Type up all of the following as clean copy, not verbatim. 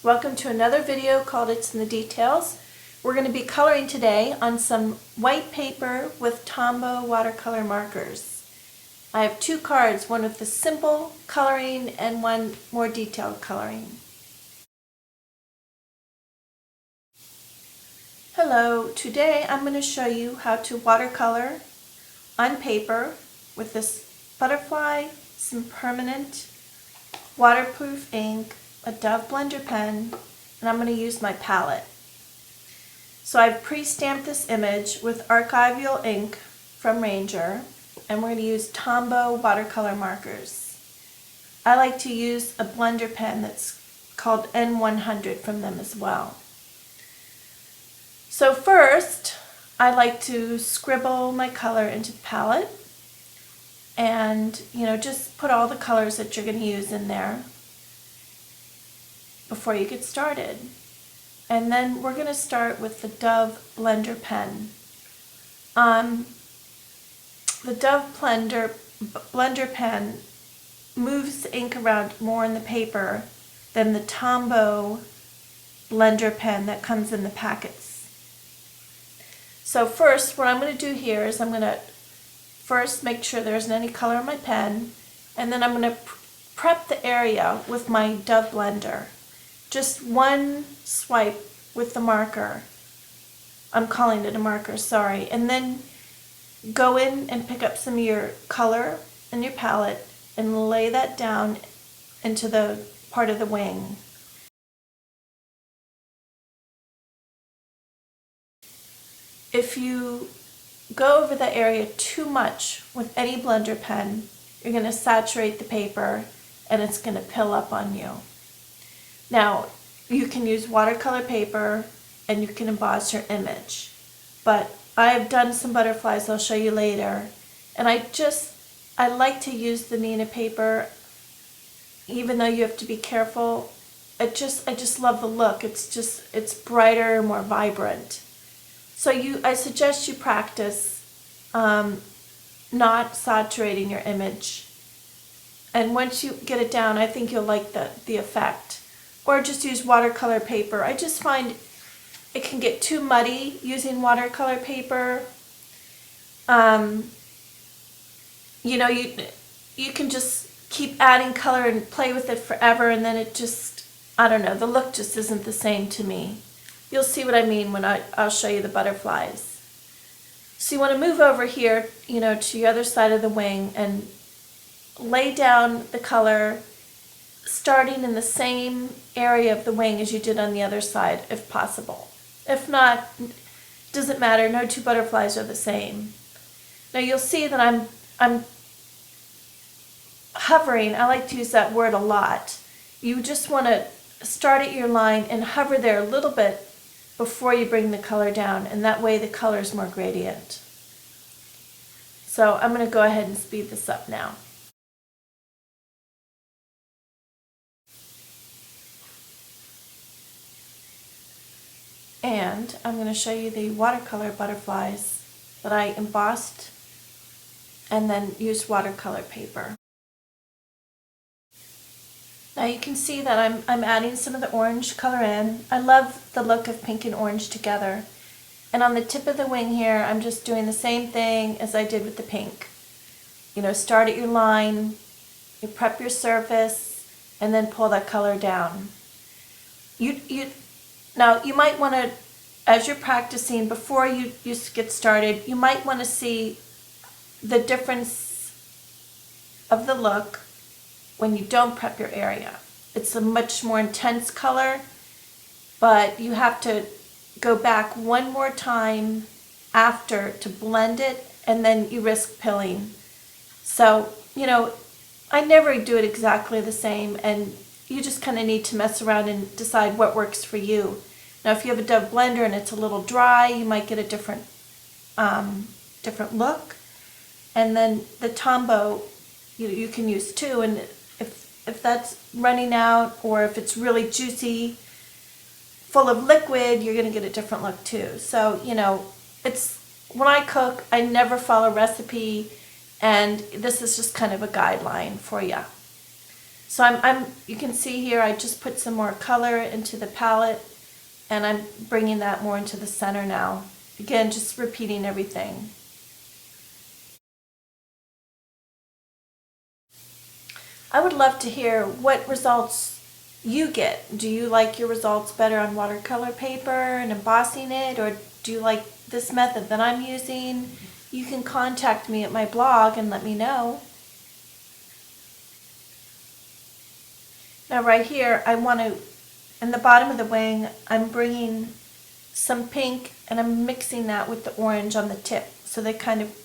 Welcome to another video called It's in the Details. We're going to be coloring today on some white paper with Tombow watercolor markers. I have two cards, one with the simple coloring and one more detailed coloring. Hello, today I'm going to show you how to watercolor on paper with this butterfly, some permanent waterproof ink, a Dove blender pen, and I'm going to use my palette. So I've pre-stamped this image with archival ink from Ranger, and we're going to use Tombow watercolor markers. I like to use a blender pen that's called N100 from them as well. So first, I like to scribble my color into the palette and, just put all the colors that you're going to use in there before you get started. And then we're going to start with the Dove blender pen. The Dove blender pen moves the ink around more in the paper than the Tombow blender pen that comes in the packets. So first, what I'm going to do here is I'm going to first make sure there isn't any color on my pen, and then I'm going to prep the area with my Dove blender. Just one swipe with the marker. I'm calling it a marker, sorry. And then go in and pick up some of your color in your palette and lay that down into the part of the wing. If you go over the area too much with any blender pen, you're going to saturate the paper and it's going to pill up on you. Now, you can use watercolor paper and you can emboss your image, but I've done some butterflies I'll show you later, and I like to use the Nina paper, even though you have to be careful. I just love the look. It's brighter and more vibrant. So I suggest you practice not saturating your image, and once you get it down, I think you'll like the effect. Or just use watercolor paper. I just find it can get too muddy using watercolor paper. You can just keep adding color and play with it forever, and then it just, I don't know, the look just isn't the same to me. You'll see what I mean when I'll show you the butterflies. So you want to move over here, to the other side of the wing and lay down the color starting in the same area of the wing as you did on the other side, if possible. If not, doesn't matter, no two butterflies are the same. Now you'll see that I'm hovering. I like to use that word a lot. You just want to start at your line and hover there a little bit before you bring the color down, and that way the color is more gradient. So I'm going to go ahead and speed this up now. And I'm going to show you the watercolor butterflies that I embossed and then used watercolor paper. Now you can see that I'm adding some of the orange color in. I love the look of pink and orange together. And on the tip of the wing here, I'm just doing the same thing as I did with the pink. Start at your line, you prep your surface, and then pull that color down. Now, you might want to, as you're practicing, before you get started, you might want to see the difference of the look when you don't prep your area. It's a much more intense color, but you have to go back one more time after to blend it, and then you risk pilling. So, I never do it exactly the same, and you just kind of need to mess around and decide what works for you. Now, if you have a Dove blender and it's a little dry, you might get a different look. And then the Tombow, you can use too. And if that's running out, or if it's really juicy, full of liquid, you're going to get a different look too. So, it's when I cook, I never follow recipe, and this is just kind of a guideline for you. So you can see here I just put some more color into the palette, and I'm bringing that more into the center now. Again, just repeating everything. I would love to hear what results you get. Do you like your results better on watercolor paper and embossing it, or do you like this method that I'm using? You can contact me at my blog and let me know. Now right here, I want to, in the bottom of the wing, I'm bringing some pink and I'm mixing that with the orange on the tip, so they kind of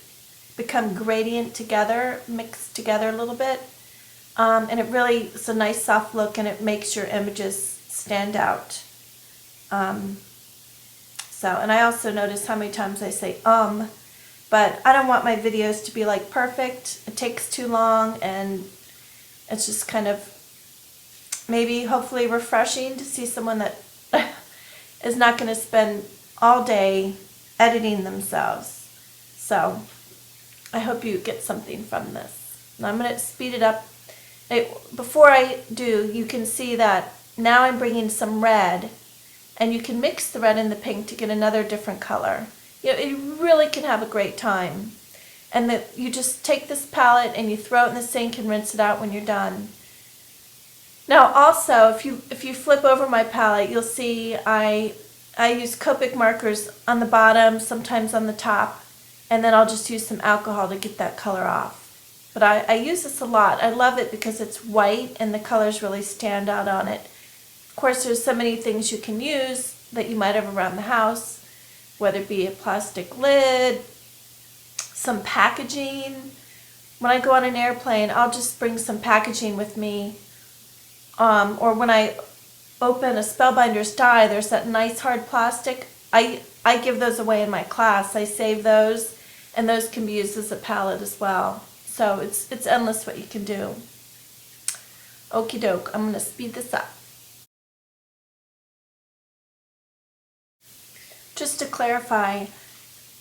become gradient together, mixed together a little bit. And it really is a nice soft look, and it makes your images stand out. And I also notice how many times I say but I don't want my videos to be like perfect. It takes too long, and it's just kind of maybe hopefully refreshing to see someone that is not going to spend all day editing themselves. So I hope you get something from this. Now I'm going to speed it up. Before I do, you can see that now I'm bringing some red, and you can mix the red and the pink to get another different color. You know, you really can have a great time. And that you just take this palette and you throw it in the sink and rinse it out when you're done. Now also, if you flip over my palette, you'll see I use Copic markers on the bottom, sometimes on the top, and then I'll just use some alcohol to get that color off. But I use this a lot. I love it because it's white and the colors really stand out on it. Of course, there's so many things you can use that you might have around the house, whether it be a plastic lid, some packaging. When I go on an airplane, I'll just bring some packaging with me. Or when I open a Spellbinders die, there's that nice hard plastic. I give those away in my class. I save those, and those can be used as a palette as well. So it's endless what you can do. Okie doke, I'm going to speed this up. Just to clarify,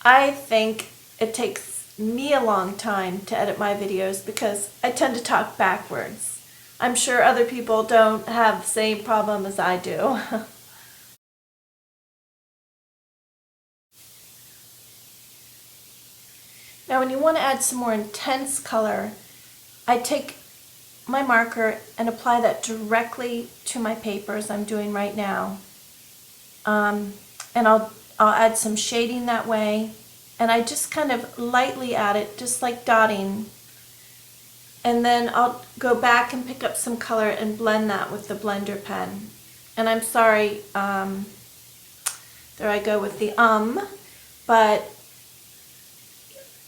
I think it takes me a long time to edit my videos because I tend to talk backwards. I'm sure other people don't have the same problem as I do. Now when you want to add some more intense color, I take my marker and apply that directly to my paper as I'm doing right now. And I'll add some shading that way, and I just kind of lightly add it, just like dotting. And then I'll go back and pick up some color and blend that with the blender pen. And I'm sorry, there I go with the but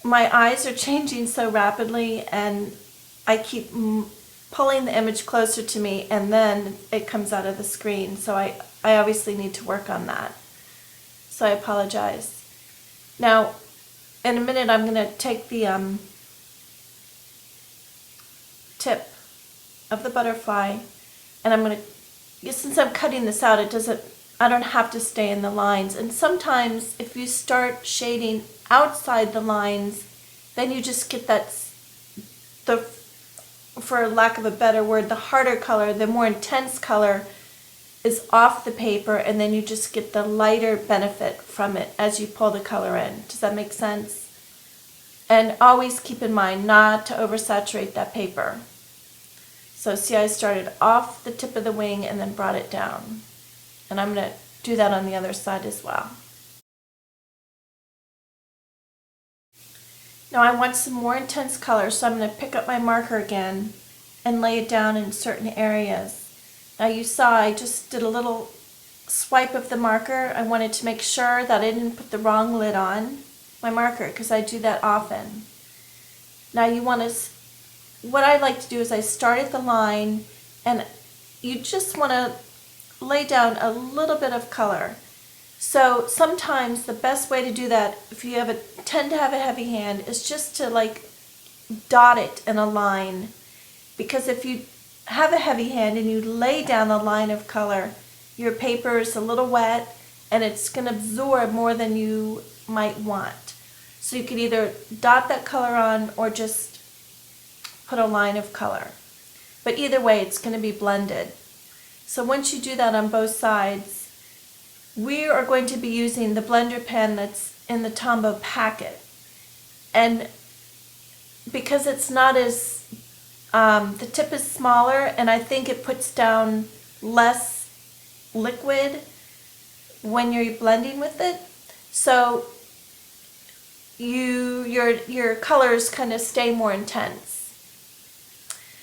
my eyes are changing so rapidly, and I keep pulling the image closer to me, and then it comes out of the screen. So I obviously need to work on that. So I apologize. Now, in a minute, I'm going to take the tip of the butterfly, and I'm going to, since I'm cutting this out, I don't have to stay in the lines. And sometimes if you start shading outside the lines, then you just get that, for lack of a better word, the harder color, the more intense color is off the paper, and then you just get the lighter benefit from it as you pull the color in. Does that make sense? And always keep in mind not to oversaturate that paper. So see, I started off the tip of the wing and then brought it down. And I'm going to do that on the other side as well. Now I want some more intense color, so I'm going to pick up my marker again and lay it down in certain areas. Now you saw I just did a little swipe of the marker. I wanted to make sure that I didn't put the wrong lid on my marker, because I do that often. Now you want to, what I like to do is I start at the line, and you just want to lay down a little bit of color. So sometimes the best way to do that, if you tend to have a heavy hand, is just to like dot it in a line. Because if you have a heavy hand and you lay down a line of color, your paper is a little wet and it's going to absorb more than you might want. So you could either dot that color on or just put a line of color. but either way it's going to be blended. So once you do that on both sides, we are going to be using the blender pen that's in the Tombow packet. And because it's not as, the tip is smaller, and I think it puts down less liquid when you're blending with it, so your colors kind of stay more intense.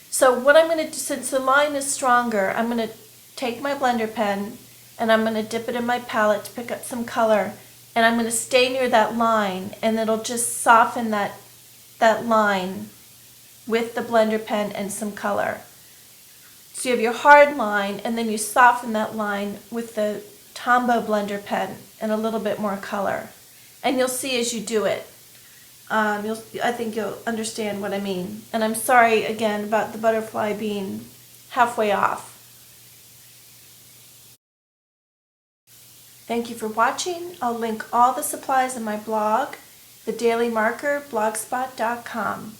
So what I'm going to do, since the line is stronger, I'm going to take my blender pen and I'm going to dip it in my palette to pick up some color, and I'm going to stay near that line, and it'll just soften that line with the blender pen and some color. So you have your hard line, and then you soften that line with the Tombow blender pen and a little bit more color. And you'll see as you do it. I think you'll understand what I mean. And I'm sorry again about the butterfly being halfway off. Thank you for watching. I'll link all the supplies in my blog, The Daily Marker, blogspot.com.